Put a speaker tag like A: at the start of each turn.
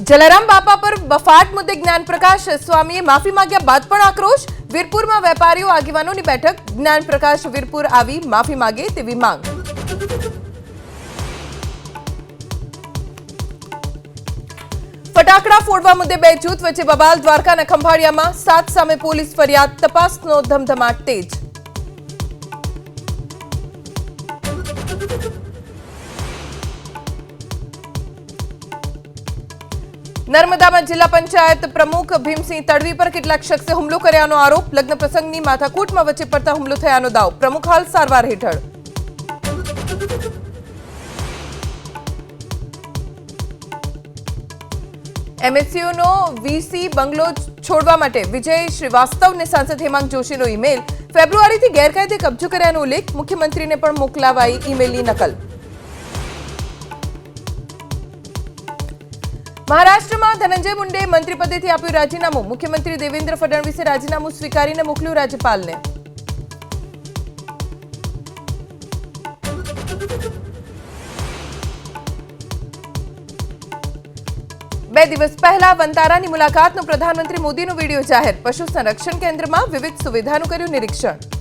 A: જલારામ બાપા પર બફાટ મુદ્દે જ્ઞાનપ્રકાશ સ્વામીએ માફી માંગ્યા બાદ પણ આક્રોશ। વીરપુરમાં વેપારીઓ આગેવાનોની બેઠક। જ્ઞાનપ્રકાશ વીરપુર આવી માફી માંગે તેવી માંગ। ફટાકડા ફોડવા મુદ્દે બે જૂથ વચ્ચે બબાલ। દ્વારકાના ખંભાળિયામાં 7 સામે પોલીસ ફરિયાદ। તપાસનો ધમધમાટ તેજ। નર્મદામાં જિલ્લા પંચાયત પ્રમુખ ભીમસિંહ તડવી પર કેટલાક શખ્સે હુમલો કર્યાનો આરોપ। લગ્ન પ્રસંગની માથાકૂટમાં વચ્ચે પડતા હુમલો થયાનો દાવ। પ્રમુખ હાલ સારવાર હેઠળ। એમએસયુનો વીસી બંગલો છોડવા માટે વિજય શ્રીવાસ્તવને સાંસદ હેમાંગ જોશીનો ઈમેલ। ફેબ્રુઆરીથી ગેરકાયદે કબજો કર્યાનો ઉલ્લેખ। મુખ્યમંત્રીને પણ મોકલાવાઈ ઈમેલની નકલ। મહારાષ્ટ્રમાં ધનંજય મુંડે મંત્રીપદેથી આપ્યું રાજીનામું। મુખ્યમંત્રી દેવેન્દ્ર ફડણવીસે રાજીનામું સ્વીકારીને મોકલ્યું રાજ્યપાલને। બે દિવસ પહેલા વંતારાની મુલાકાતનો પ્રધાનમંત્રી મોદીનો વીડિયો જાહેર। પશુ સંરક્ષણ કેન્દ્રમાં વિવિધ સુવિધાનું કર્યું નિરીક્ષણ।